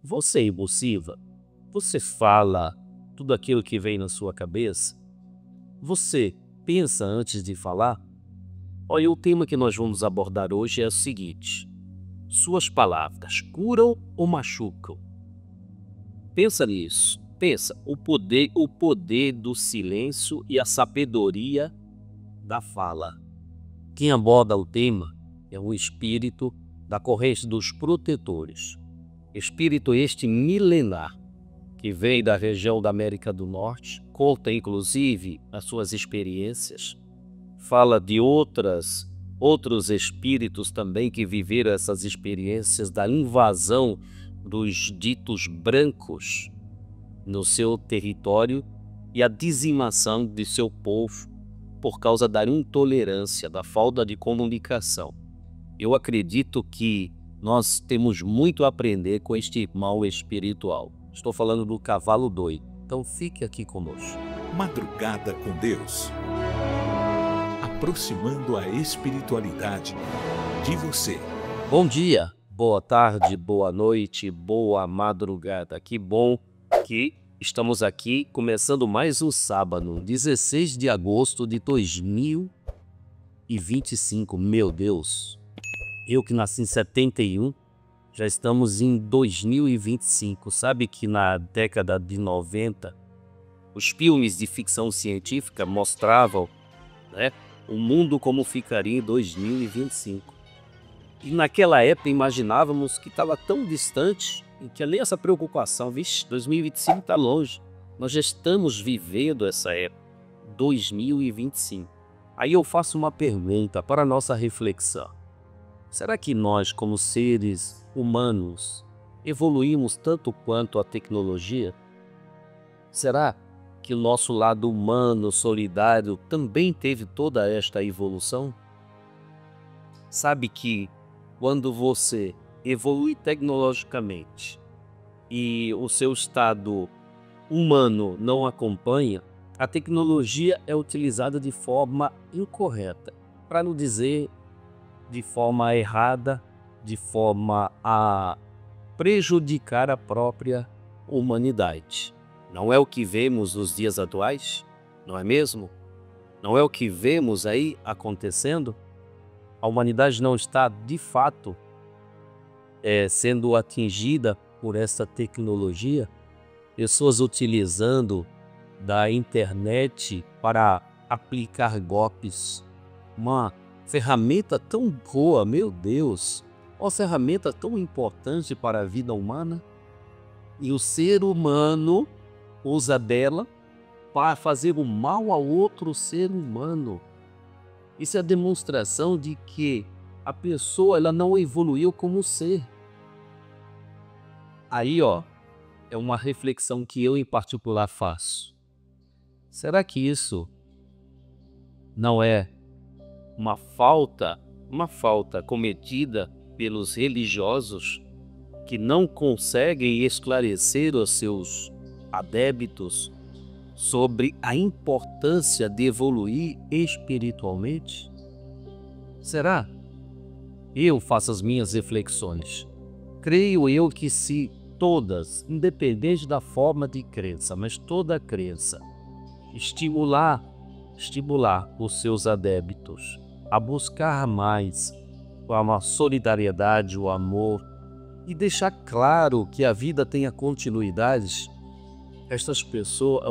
Você é impulsiva? Você fala tudo aquilo que vem na sua cabeça? Você pensa antes de falar? Olha, o tema que nós vamos abordar hoje é o seguinte: suas palavras curam ou machucam? Pensa nisso. Pensa, o poder do silêncio e a sabedoria da fala. Quem aborda o tema é o espírito da corrente dos protetores. Espírito este milenar, que vem da região da América do Norte, conta inclusive as suas experiências, fala de outros espíritos também que viveram essas experiências da invasão dos ditos brancos no seu território e a dizimação de seu povo por causa da intolerância, da falta de comunicação. Eu acredito que nós temos muito a aprender com este mal espiritual. Estou falando do cavalo doido. Então fique aqui conosco. Madrugada com Deus. Aproximando a espiritualidade de você. Bom dia, boa tarde, boa noite, boa madrugada. Que bom que estamos aqui começando mais um sábado, 16 de agosto de 2025. Meu Deus, eu que nasci em 71, já estamos em 2025. Sabe que na década de 90, os filmes de ficção científica mostravam, né, o mundo como ficaria em 2025. E naquela época imaginávamos que estava tão distante e que nem essa preocupação, vixe, 2025 está longe. Nós já estamos vivendo essa época, 2025. Aí eu faço uma pergunta para a nossa reflexão. Será que nós, como seres humanos, evoluímos tanto quanto a tecnologia? Será que o nosso lado humano, solidário, também teve toda esta evolução? Sabe que quando você evolui tecnologicamente e o seu estado humano não acompanha, a tecnologia é utilizada de forma incorreta, para não dizer de forma errada, de forma a prejudicar a própria humanidade. Não é o que vemos nos dias atuais? Não é mesmo? Não é o que vemos aí acontecendo? A humanidade não está, de fato, sendo atingida por essa tecnologia? Pessoas utilizando da internet para aplicar golpes. Uma ferramenta tão boa, meu Deus, uma ferramenta tão importante para a vida humana, e o ser humano usa dela para fazer o mal a outro ser humano. Isso é a demonstração de que a pessoa ela não evoluiu como ser. Aí, é uma reflexão que eu em particular faço. Será que isso não é uma falta cometida pelos religiosos que não conseguem esclarecer os seus adeptos sobre a importância de evoluir espiritualmente? Será? Eu faço as minhas reflexões. Creio eu que se todas, independente da forma de crença, mas toda crença, estimular os seus adeptos a buscar mais a solidariedade, o amor, e deixar claro que a vida tenha continuidade, estas pessoas,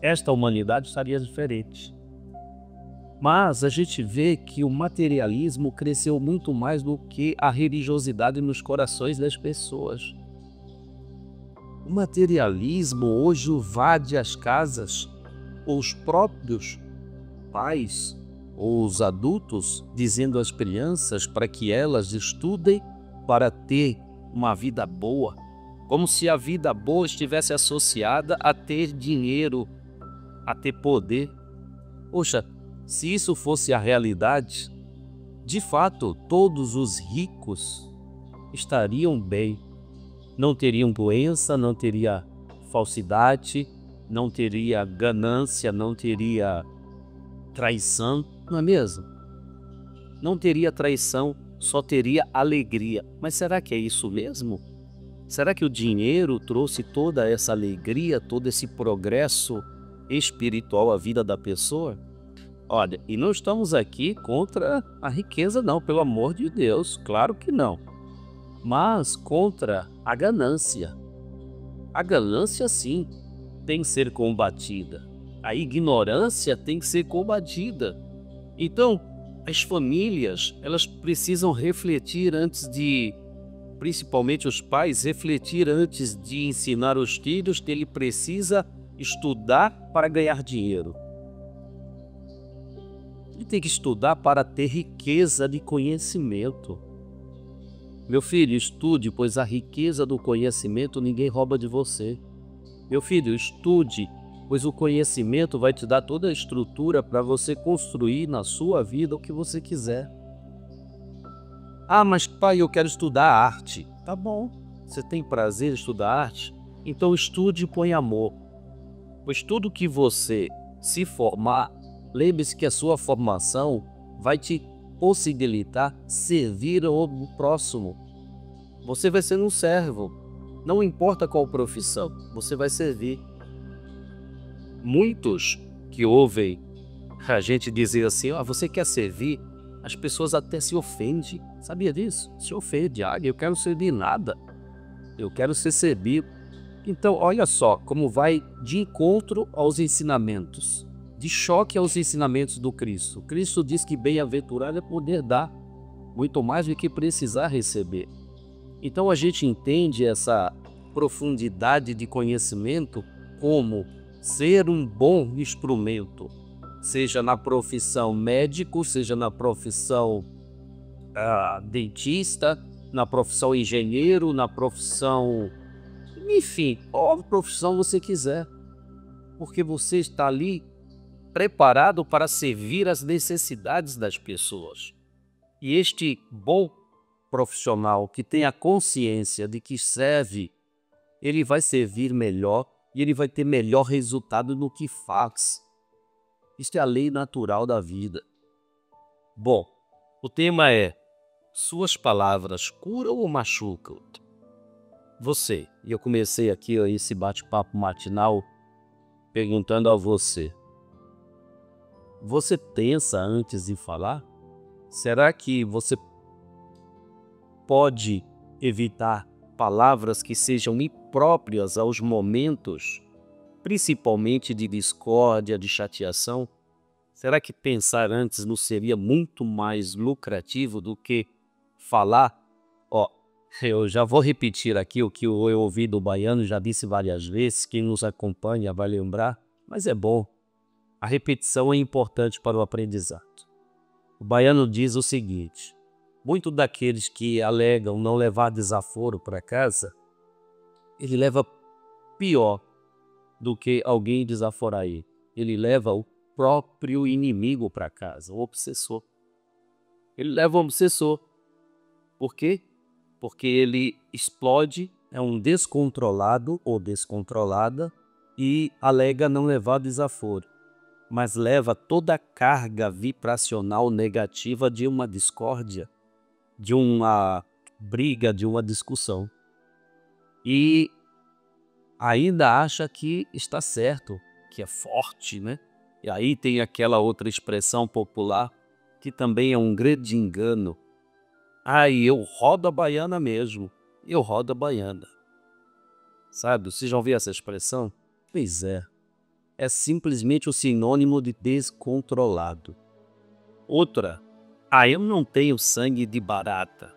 esta humanidade estaria diferente. Mas a gente vê que o materialismo cresceu muito mais do que a religiosidade nos corações das pessoas. O materialismo hoje invade as casas, os próprios pais, os adultos, dizendo às crianças para que elas estudem para ter uma vida boa, como se a vida boa estivesse associada a ter dinheiro, a ter poder. Poxa, se isso fosse a realidade, de fato, todos os ricos estariam bem. Não teriam doença, não teria falsidade, não teria ganância, não teria traição, não é mesmo? Não teria traição, só teria alegria. Mas será que é isso mesmo? Será que o dinheiro trouxe toda essa alegria, todo esse progresso espiritual à vida da pessoa? Olha, e não estamos aqui contra a riqueza, não, pelo amor de Deus, claro que não. Mas contra a ganância. A ganância, sim, tem que ser combatida. A ignorância tem que ser combatida. Então, as famílias, elas precisam refletir antes de, principalmente os pais, refletir antes de ensinar os filhos que ele precisa estudar para ganhar dinheiro. Ele tem que estudar para ter riqueza de conhecimento. Meu filho, estude, pois a riqueza do conhecimento ninguém rouba de você. Meu filho, estude, pois o conhecimento vai te dar toda a estrutura para você construir na sua vida o que você quiser. Ah, mas pai, eu quero estudar arte. Tá bom, você tem prazer em estudar arte? Então estude e põe amor. Pois tudo que você se formar, lembre-se que a sua formação vai te possibilitar servir ao próximo. Você vai ser um servo. Não importa qual profissão, você vai servir. Muitos que ouvem a gente dizer assim, você quer servir? As pessoas até se ofendem. Sabia disso? Se ofende. Eu quero servir nada. Eu quero ser servido. Então, olha só como vai de encontro aos ensinamentos, de choque aos ensinamentos do Cristo. Cristo diz que bem-aventurado é poder dar, muito mais do que precisar receber. Então a gente entende essa profundidade de conhecimento como ser um bom instrumento, seja na profissão médico, seja na profissão dentista, na profissão engenheiro, na profissão, enfim, qual profissão você quiser, porque você está ali preparado para servir às necessidades das pessoas. E este bom profissional que tem a consciência de que serve, ele vai servir melhor e ele vai ter melhor resultado no que faz. Isto é a lei natural da vida. Bom, o tema é: suas palavras curam ou machucam? Você, e eu comecei aqui esse bate-papo matinal perguntando a você: você pensa antes de falar? Será que você pode evitar palavras que sejam impróprias aos momentos, principalmente de discórdia, de chateação? Será que pensar antes não seria muito mais lucrativo do que falar? Eu já vou repetir aqui o que eu ouvi do baiano, já disse várias vezes, quem nos acompanha vai lembrar, mas é bom. A repetição é importante para o aprendizado. O baiano diz o seguinte: muitos daqueles que alegam não levar desaforo para casa, ele leva pior do que alguém desaforar ele. Ele leva o próprio inimigo para casa, o obsessor. Ele leva o obsessor. Por quê? Porque ele explode, é um descontrolado ou descontrolada e alega não levar desaforo, mas leva toda a carga vibracional negativa de uma discórdia, de uma briga, de uma discussão. E ainda acha que está certo, que é forte, né? E aí tem aquela outra expressão popular, que também é um grande engano. Eu rodo a baiana mesmo, eu rodo a baiana. Sabe, você já ouviu essa expressão? Pois é. É simplesmente o sinônimo de descontrolado. Outra: eu não tenho sangue de barata.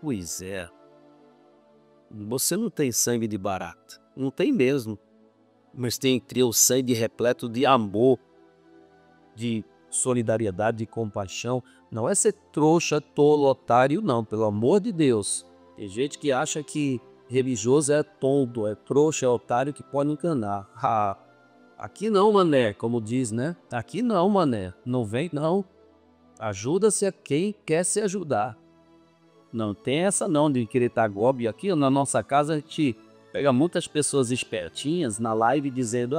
Pois é. Você não tem sangue de barata. Não tem mesmo. Mas tem que ter o sangue repleto de amor, de solidariedade, de compaixão. Não é ser trouxa, tolo, otário, não. Pelo amor de Deus. Tem gente que acha que religioso é tonto, é trouxa, é otário, que pode enganar. Aqui não, mané, como diz, né? Aqui não, mané. Não vem, não. Ajuda-se a quem quer se ajudar. Não tem essa não de querer estar golpe. Aqui na nossa casa a gente pega muitas pessoas espertinhas na live dizendo: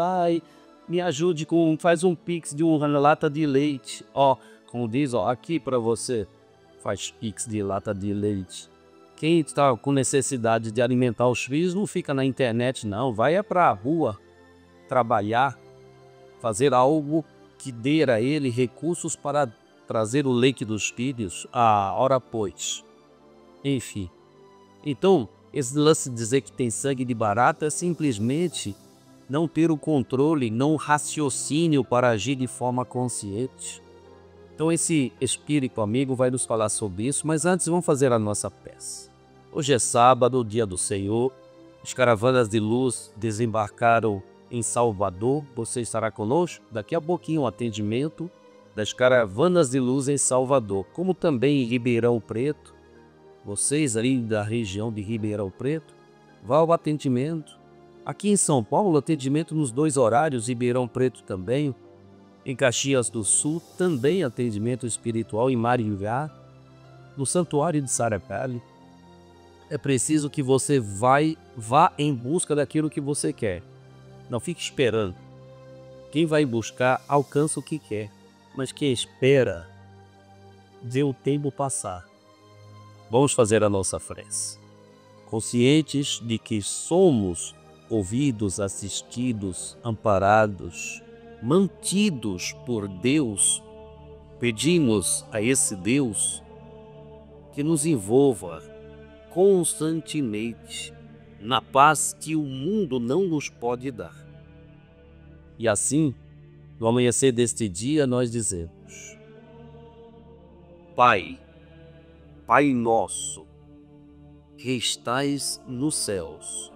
me ajude faz um pix de uma lata de leite. Como diz, aqui para você, faz pix de lata de leite. Quem está com necessidade de alimentar os filhos não fica na internet, não. Vai para a rua trabalhar, fazer algo que dê a ele recursos para trazer o leite dos filhos a hora pois. Enfim. Então, esse lance de dizer que tem sangue de barata é simplesmente não ter o controle, não o raciocínio para agir de forma consciente. Então esse espírito amigo vai nos falar sobre isso, mas antes vamos fazer a nossa peça. Hoje é sábado, dia do Senhor. As caravanas de luz desembarcaram em Salvador. Você estará conosco? Daqui a pouquinho o atendimento das caravanas de luz em Salvador, como também em Ribeirão Preto. Vocês ali da região de Ribeirão Preto, vá ao atendimento. Aqui em São Paulo, atendimento nos 2 horários, Ribeirão Preto também. Em Caxias do Sul, também atendimento espiritual em Maringá, no Santuário de Sarapalli. É preciso que você vá em busca daquilo que você quer. Não fique esperando. Quem vai buscar, alcança o que quer. Mas quem espera, vê o tempo passar. Vamos fazer a nossa prece. Conscientes de que somos ouvidos, assistidos, amparados, mantidos por Deus, pedimos a esse Deus que nos envolva constantemente na paz que o mundo não nos pode dar. E assim, no amanhecer deste dia, nós dizemos: Pai, Pai nosso, que estais nos céus,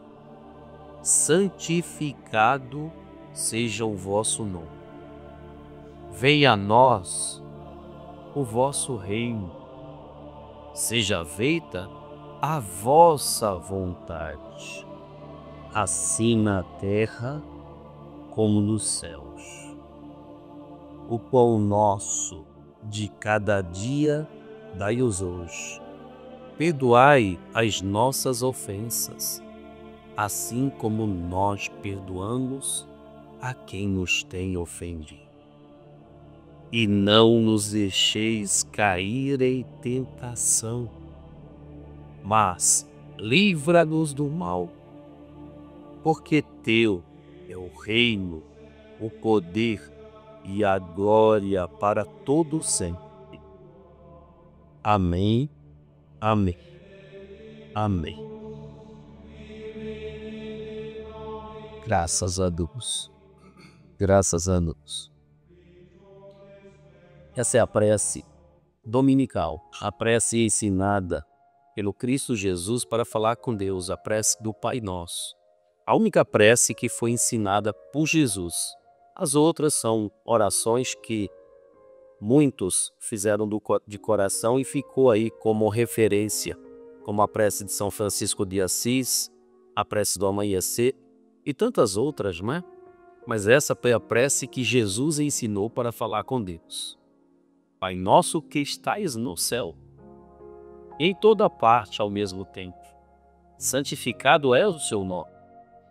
santificado seja o vosso nome. Venha a nós o vosso reino. Seja feita a vossa vontade, assim na terra como nos céus. O pão nosso de cada dia dai-os hoje. Perdoai as nossas ofensas, assim como nós perdoamos a quem nos tem ofendido. E não nos deixeis cair em tentação, mas livra-nos do mal, porque teu é o reino, o poder e a glória para todo sempre. Amém, amém, amém. Graças a Deus. Graças a Deus. Essa é a prece dominical, a prece ensinada pelo Cristo Jesus para falar com Deus, a prece do Pai Nosso. A única prece que foi ensinada por Jesus. As outras são orações que muitos fizeram de coração e ficou aí como referência, como a prece de São Francisco de Assis, a prece do amanhecer e tantas outras, não é? Mas essa foi a prece que Jesus ensinou para falar com Deus. Pai nosso que estais no céu, em toda parte ao mesmo tempo, santificado é o seu nome.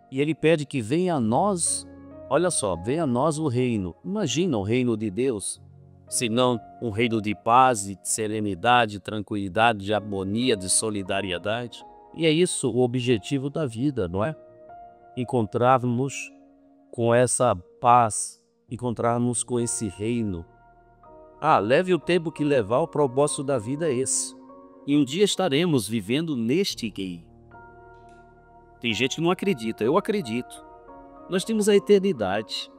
E ele pede que venha a nós, olha só, venha a nós o reino. Imagina o reino de Deus, senão um reino de paz, de serenidade, de tranquilidade, de harmonia, de solidariedade. E é isso o objetivo da vida, não é? Encontrarmos com essa paz, encontrarmos com esse reino. Leve o tempo que levar, o propósito da vida é esse. E um dia estaremos vivendo neste reino. Tem gente que não acredita, eu acredito. Nós temos a eternidade.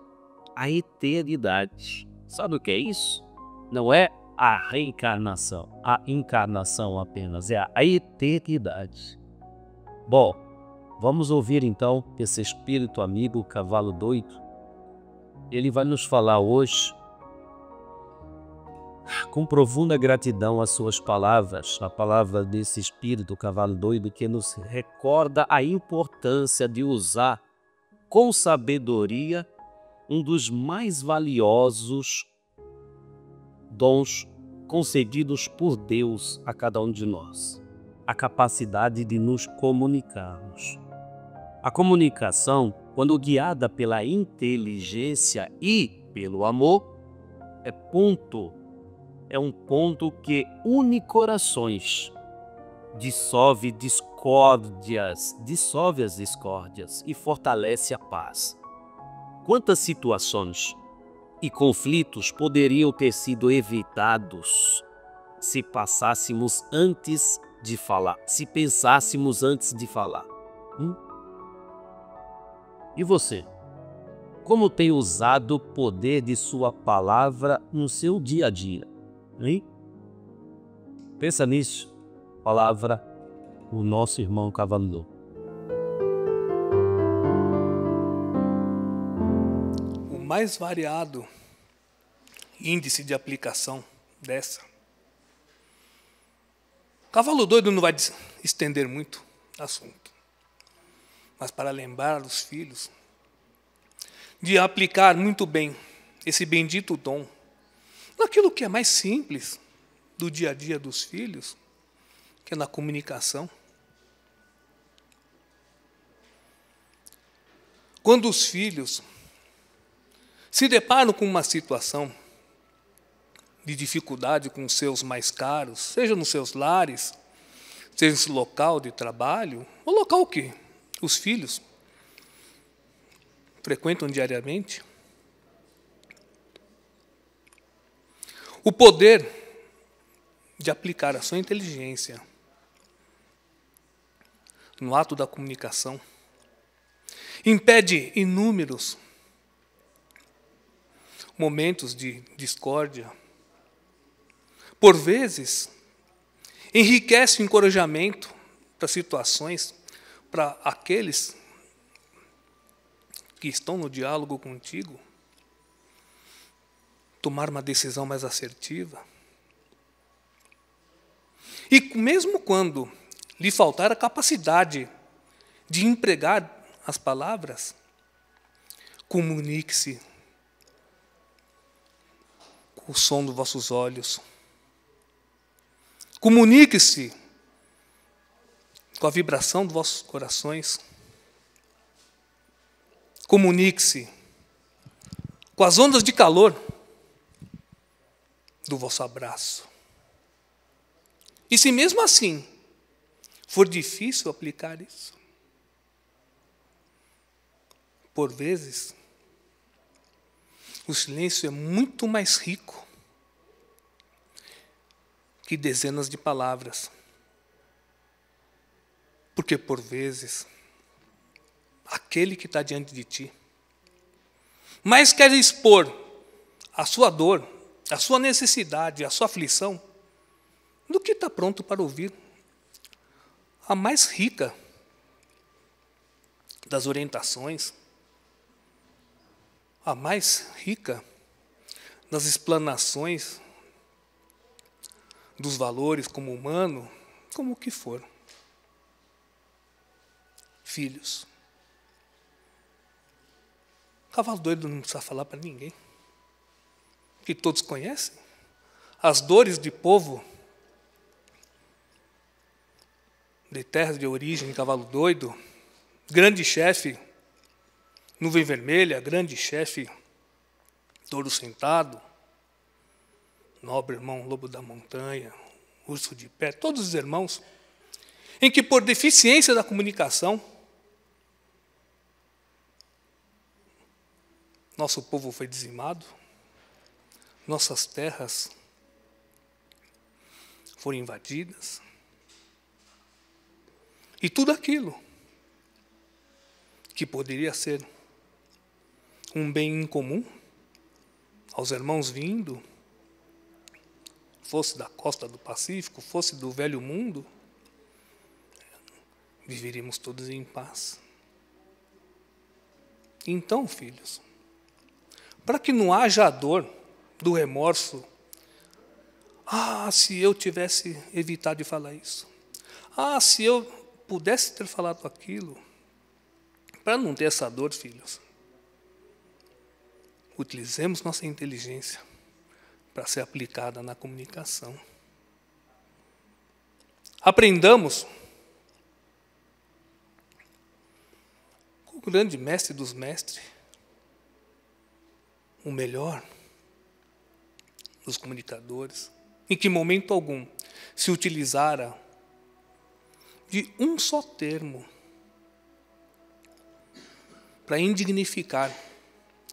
A eternidade. Sabe o que é isso? Não é a reencarnação, a encarnação apenas, é a eternidade. Bom, vamos ouvir então esse espírito amigo, o cavalo doido. Ele vai nos falar hoje, com profunda gratidão, as suas palavras, a palavra desse espírito, o cavalo doido, que nos recorda a importância de usar com sabedoria um dos mais valiosos dons concedidos por Deus a cada um de nós, a capacidade de nos comunicarmos. A comunicação, quando guiada pela inteligência e pelo amor, é um ponto que une corações. dissolve as discórdias e fortalece a paz. Quantas situações e conflitos poderiam ter sido evitados se pensássemos antes de falar? E você? Como tem usado o poder de sua palavra no seu dia a dia? Hein? Pensa nisso. Palavra, o nosso irmão Cavalo. O mais variado índice de aplicação dessa. Cavalo Doido não vai estender muito o assunto, mas para lembrar os filhos de aplicar muito bem esse bendito dom naquilo que é mais simples do dia a dia dos filhos, que é na comunicação. Quando os filhos se deparam com uma situação de dificuldade com os seus mais caros, seja nos seus lares, seja no local de trabalho, o local que os filhos frequentam diariamente, o poder de aplicar a sua inteligência no ato da comunicação impede inúmeros momentos de discórdia. Por vezes, enriquece o encorajamento para situações, para aqueles que estão no diálogo contigo, tomar uma decisão mais assertiva. E mesmo quando lhe faltar a capacidade de empregar as palavras, comunique-se com o som dos vossos olhos. Comunique-se com a vibração dos vossos corações. Comunique-se com as ondas de calor do vosso abraço. E se mesmo assim for difícil aplicar isso, por vezes, o silêncio é muito mais rico que dezenas de palavras. Porque, por vezes, aquele que está diante de ti mais quer expor a sua dor, a sua necessidade, a sua aflição, do que está pronto para ouvir a mais rica das orientações, a mais rica das explanações dos valores como humano, como o que for. Filhos, Cavalo Doido não precisa falar para ninguém, que todos conhecem as dores de povo de terras de origem de Cavalo Doido, grande chefe Nuvem Vermelha, grande chefe Touro Sentado, nobre irmão Lobo da Montanha, Urso de Pé, todos os irmãos, em que por deficiência da comunicação, nosso povo foi dizimado, nossas terras foram invadidas, e tudo aquilo que poderia ser um bem incomum aos irmãos vindo, fosse da costa do Pacífico, fosse do velho mundo, viveríamos todos em paz. Então, filhos, para que não haja a dor do remorso, se eu tivesse evitado de falar isso, se eu pudesse ter falado aquilo, para não ter essa dor, filhos, utilizemos nossa inteligência para ser aplicada na comunicação. Aprendamos com o grande mestre dos mestres, o melhor dos comunicadores, em que momento algum se utilizara de um só termo para indignificar,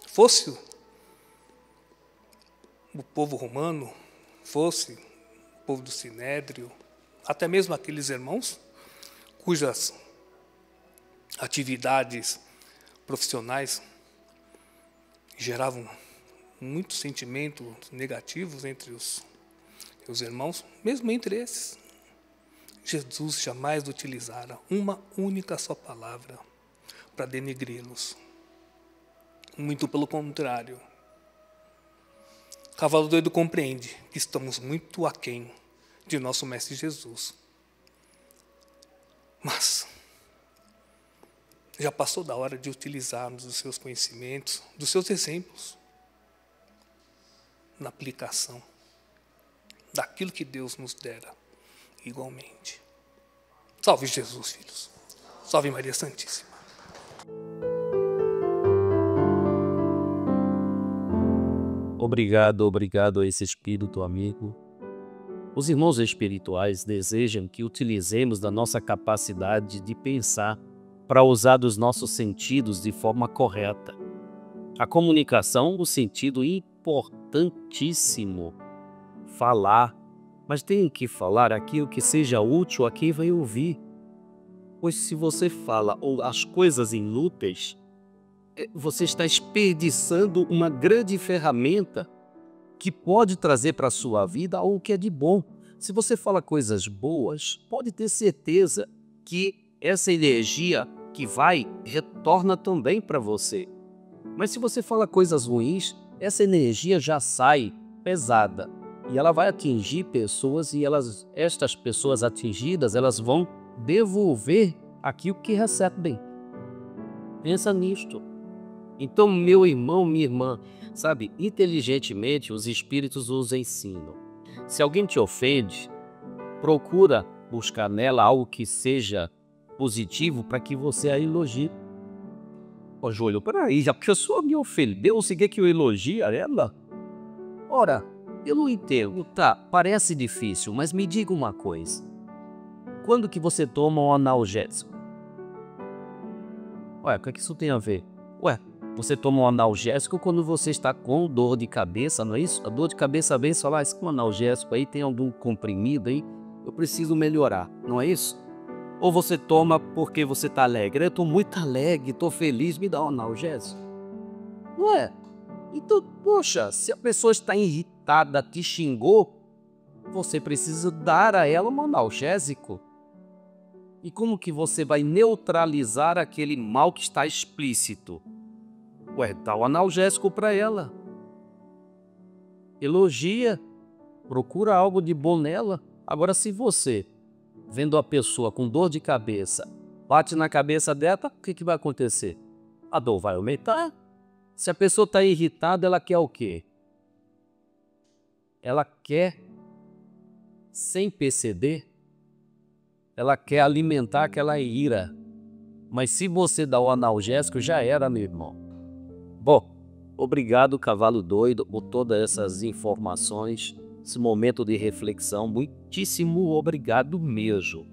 fosse o povo romano, fosse o povo do Sinédrio, até mesmo aqueles irmãos cujas atividades profissionais geravam muitos sentimentos negativos entre os irmãos, mesmo entre esses, Jesus jamais utilizara uma única só palavra para denegri-los. Muito pelo contrário. Cavalo Doido compreende que estamos muito aquém de nosso Mestre Jesus. Mas já passou da hora de utilizarmos os seus conhecimentos, dos seus exemplos, na aplicação daquilo que Deus nos dera igualmente. Salve Jesus, filhos. Salve Maria Santíssima. Obrigado a esse espírito amigo. Os irmãos espirituais desejam que utilizemos da nossa capacidade de pensar para usar dos nossos sentidos de forma correta. A comunicação, o sentido importantíssimo. Falar, mas tem que falar aquilo que seja útil a quem vai ouvir. Pois se você fala as coisas inúteis, você está desperdiçando uma grande ferramenta que pode trazer para a sua vida algo que é de bom. Se você fala coisas boas, pode ter certeza que essa energia que retorna também para você. Mas se você fala coisas ruins, essa energia já sai pesada e ela vai atingir pessoas e estas pessoas atingidas, elas vão devolver aquilo que recebem. Pensa nisto. Então, meu irmão, minha irmã, sabe, inteligentemente os espíritos os ensinam. Se alguém te ofende, procura buscar nela algo que seja positivo para que você a elogie. Ô, Júlio, peraí, já porque a pessoa me ofendeu, você quer que eu elogie a ela? Ora, eu não entendo, tá, parece difícil, mas me diga uma coisa. Quando que você toma um analgésico? Ué, o que é que isso tem a ver? Ué, você toma um analgésico quando você está com dor de cabeça, não é isso? A dor de cabeça vem só lá, com um analgésico aí, tem algum comprimido aí, eu preciso melhorar, não é isso? Ou você toma porque você está alegre? Eu estou muito alegre, estou feliz, me dá um analgésico. Ué, então, poxa, se a pessoa está irritada, te xingou, você precisa dar a ela um analgésico. E como que você vai neutralizar aquele mal que está explícito? Ué, dá o analgésico para ela. Elogia, procura algo de bom nela. Agora, se você, vendo a pessoa com dor de cabeça, bate na cabeça dela, o que vai acontecer? A dor vai aumentar. Se a pessoa está irritada, ela quer o quê? Ela quer, sem perceber, ela quer alimentar aquela ira. Mas se você dá o analgésico, já era, meu irmão. Bom, obrigado, Cavalo Doido, por todas essas informações, esse momento de reflexão. Muitíssimo obrigado mesmo.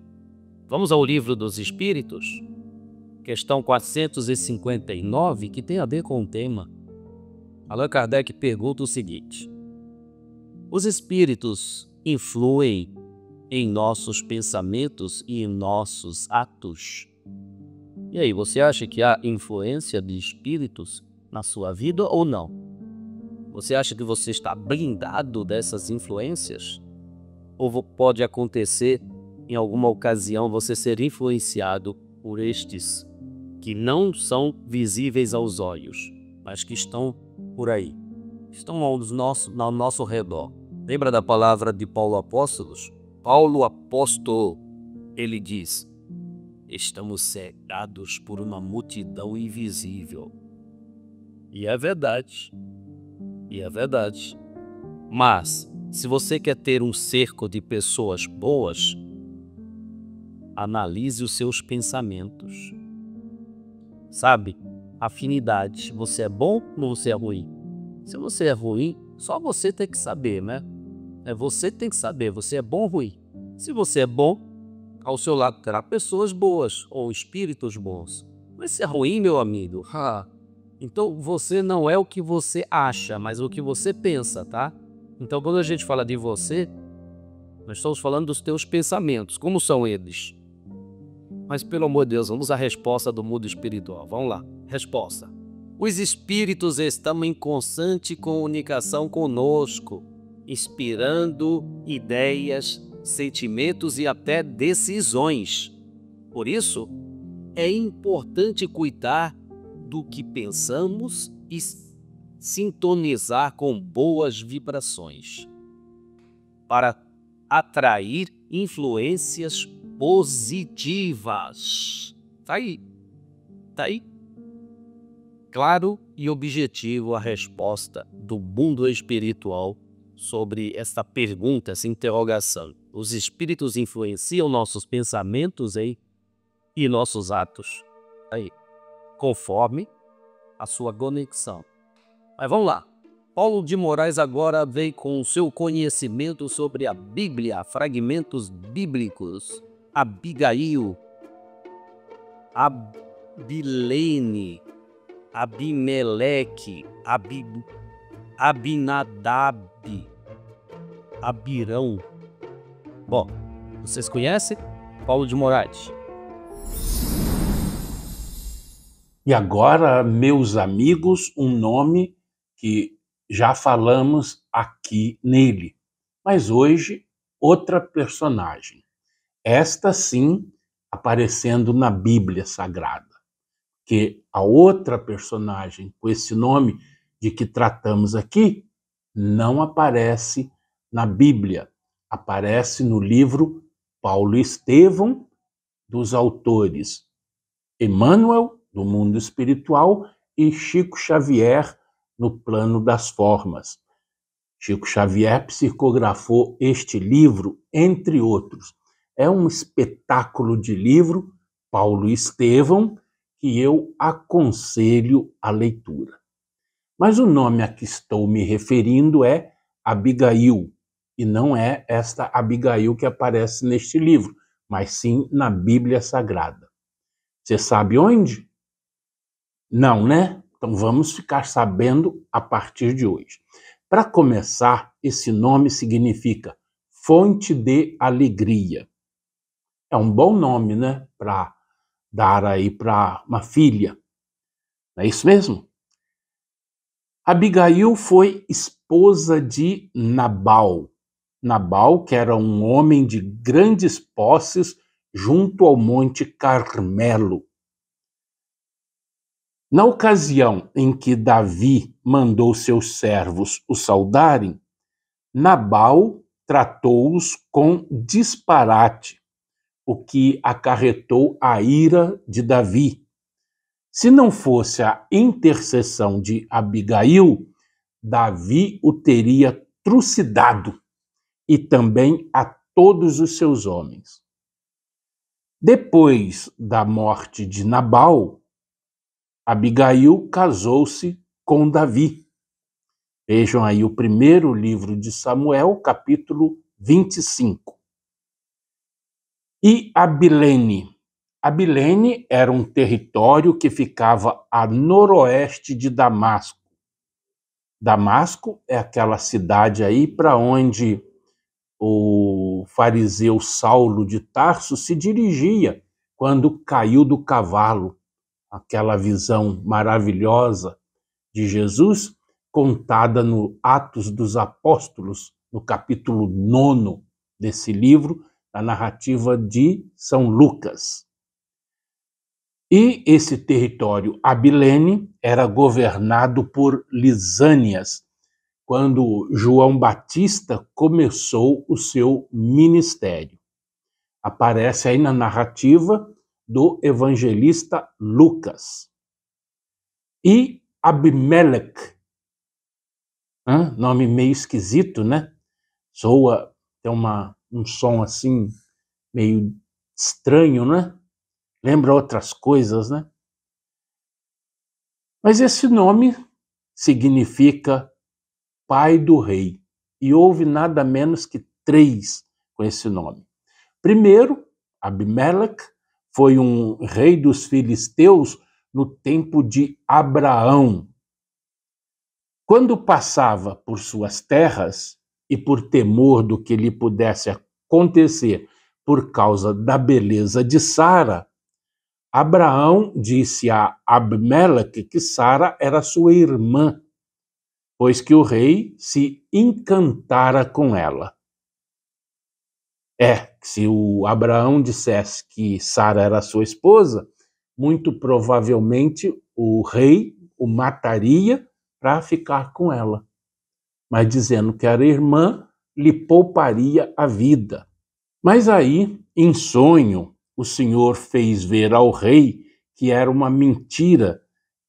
Vamos ao Livro dos Espíritos? Questão 459, que tem a ver com o tema. Allan Kardec pergunta o seguinte: os espíritos influem em nossos pensamentos e em nossos atos? E aí, você acha que há influência de espíritos na sua vida ou não? Você acha que você está blindado dessas influências? Ou pode acontecer, em alguma ocasião, você ser influenciado por estes que não são visíveis aos olhos, mas que estão por aí, estão ao nosso redor? Lembra da palavra de Paulo Apóstolo? Paulo Apóstolo, ele diz: estamos cegados por uma multidão invisível. E é verdade. E é verdade. Mas, se você quer ter um cerco de pessoas boas, analise os seus pensamentos. Sabe? Afinidade. Você é bom ou você é ruim? Se você é ruim, só você tem que saber, né? Você tem que saber, você é bom ou ruim. Se você é bom, Ao seu lado terá pessoas boas ou espíritos bons. Mas se é ruim, meu amigo, então você não é o que você acha, mas o que você pensa, tá? Então quando a gente fala de você, nós estamos falando dos teus pensamentos. Como são eles? Mas pelo amor de Deus, vamos à resposta do mundo espiritual. Vamos lá. Resposta. Os espíritos estão em constante comunicação conosco, inspirando ideias, sentimentos e até decisões. Por isso, é importante cuidar do que pensamos e sintonizar com boas vibrações para atrair influências positivas. Tá aí. Claro e objetivo a resposta do mundo espiritual sobre esta pergunta, essa interrogação. Os espíritos influenciam nossos pensamentos e nossos atos, conforme a sua conexão. Mas vamos lá. Paulo de Moraes agora vem com o seu conhecimento sobre a Bíblia, fragmentos bíblicos. Abigail, Abilene, Abimeleque, Abinadab, Abirão. Bom, vocês conhecem? Paulo de Moraes. E agora, meus amigos, um nome que já falamos aqui nele, mas hoje outra personagem. Esta sim aparecendo na Bíblia Sagrada, que a outra personagem com esse nome de que tratamos aqui não aparece na Bíblia, aparece no livro Paulo e Estevão, dos autores Emmanuel, do mundo espiritual, e Chico Xavier, no plano das formas. Chico Xavier psicografou este livro, entre outros. É um espetáculo de livro, Paulo e Estevão, que eu aconselho a leitura. Mas o nome a que estou me referindo é Abigail, e não é esta Abigail que aparece neste livro, mas sim na Bíblia Sagrada. Você sabe onde? Não, né? Então vamos ficar sabendo a partir de hoje. Para começar, esse nome significa fonte de alegria. É um bom nome, né? Para dar aí para uma filha. Não é isso mesmo? Abigail foi esposa de Nabal. Nabal, que era um homem de grandes posses junto ao Monte Carmelo. Na ocasião em que Davi mandou seus servos o saudarem, Nabal tratou-os com disparate, o que acarretou a ira de Davi. Se não fosse a intercessão de Abigail, Davi o teria trucidado, e também a todos os seus homens. Depois da morte de Nabal, Abigail casou-se com Davi. Vejam aí o primeiro livro de Samuel, capítulo 25. E Abilene. Abilene era um território que ficava a noroeste de Damasco. Damasco é aquela cidade aí para onde o fariseu Saulo de Tarso se dirigia quando caiu do cavalo. Aquela visão maravilhosa de Jesus, contada no Atos dos Apóstolos, no capítulo 9 desse livro, a narrativa de São Lucas. E esse território Abilene era governado por Lisânias, quando João Batista começou o seu ministério. Aparece aí na narrativa do evangelista Lucas. E Abimeleque, nome meio esquisito, né? Soa, tem um som assim, meio estranho, né? Lembra outras coisas, né? Mas esse nome significa pai do rei. E houve nada menos que 3 com esse nome. Primeiro, Abimeleque foi um rei dos filisteus no tempo de Abraão. Quando passava por suas terras e por temor do que lhe pudesse acontecer por causa da beleza de Sara, Abraão disse a Abimeleque que Sara era sua irmã, pois que o rei se encantara com ela. Se o Abraão dissesse que Sara era sua esposa, muito provavelmente o rei o mataria para ficar com ela. Mas dizendo que era irmã, lhe pouparia a vida. Mas aí, em sonho, o Senhor fez ver ao rei que era uma mentira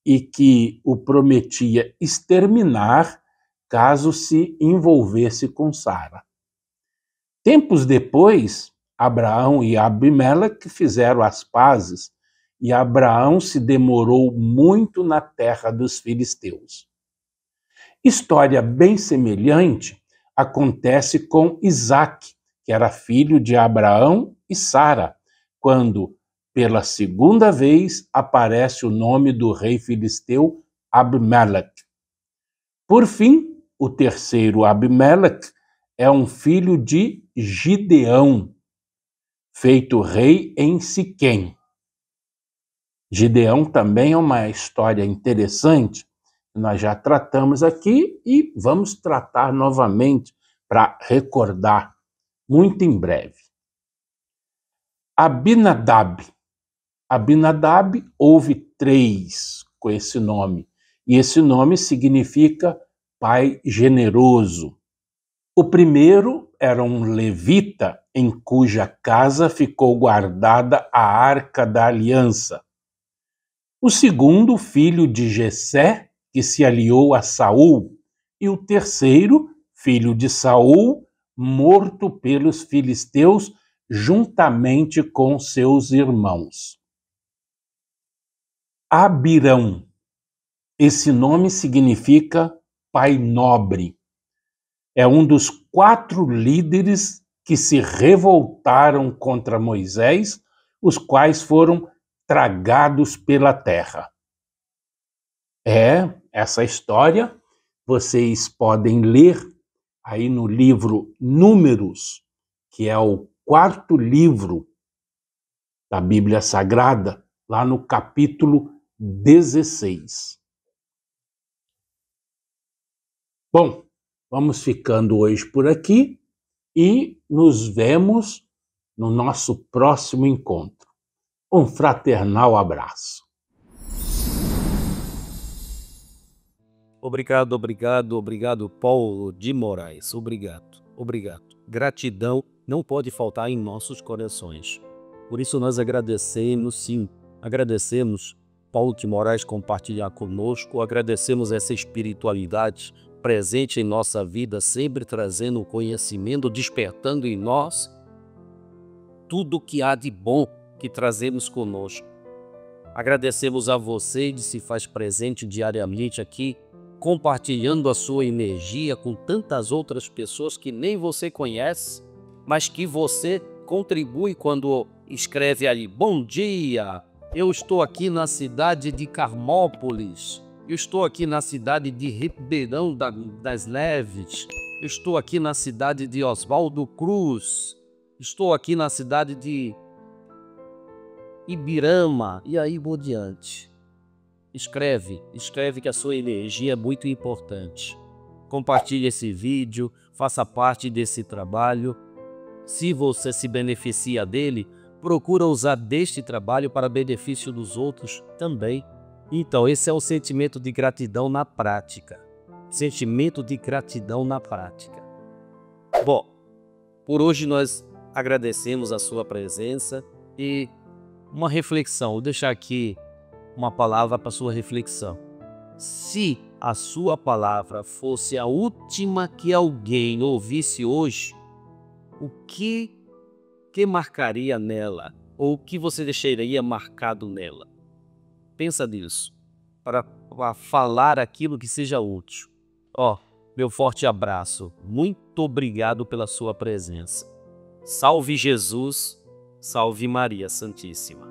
e que o prometia exterminar caso se envolvesse com Sara. Tempos depois, Abraão e Abimeleque fizeram as pazes e Abraão se demorou muito na terra dos filisteus. História bem semelhante acontece com Isaque, que era filho de Abraão e Sara, quando, pela segunda vez, aparece o nome do rei filisteu Abimeleque. Por fim, o terceiro Abimeleque é um filho de Gideão, feito rei em Siquém. Gideão também é uma história interessante, que nós já tratamos aqui e vamos tratar novamente para recordar muito em breve. Abinadab. Abinadab, houve 3 com esse nome, e esse nome significa pai generoso. O primeiro era um levita em cuja casa ficou guardada a Arca da Aliança. O segundo, filho de Jessé, que se aliou a Saul. E o terceiro, filho de Saul, morto pelos filisteus juntamente com seus irmãos. Abirão. Esse nome significa pai nobre. É um dos 4 líderes que se revoltaram contra Moisés, os quais foram tragados pela terra. Essa história vocês podem ler aí no livro Números, que é o 4º livro da Bíblia Sagrada, lá no capítulo 16. Bom, vamos ficando hoje por aqui e nos vemos no nosso próximo encontro. Um fraternal abraço. Obrigado, Paulo de Moraes. Obrigado. Gratidão não pode faltar em nossos corações. Por isso nós agradecemos Paulo de Moraes compartilhar conosco, agradecemos essa espiritualidade presente em nossa vida, sempre trazendo o conhecimento, despertando em nós tudo que há de bom que trazemos conosco. Agradecemos a você que se faz presente diariamente aqui, compartilhando a sua energia com tantas outras pessoas que nem você conhece, mas que você contribui quando escreve ali: bom dia, eu estou aqui na cidade de Carmópolis, eu estou aqui na cidade de Ribeirão das Neves, eu estou aqui na cidade de Oswaldo Cruz, estou aqui na cidade de Ibirama, e aí por diante. Escreve que a sua energia é muito importante. Compartilhe esse vídeo, faça parte desse trabalho. Se você se beneficia dele, procura usar deste trabalho para benefício dos outros também. Então, esse é o sentimento de gratidão na prática. Bom, por hoje nós agradecemos a sua presença e uma reflexão. Vou deixar aqui uma palavra para sua reflexão. Se a sua palavra fosse a última que alguém ouvisse hoje, o que marcaria nela? Ou o que você deixaria marcado nela? Pensa nisso, para falar aquilo que seja útil. Meu forte abraço. Muito obrigado pela sua presença. Salve Jesus Salve Maria Santíssima.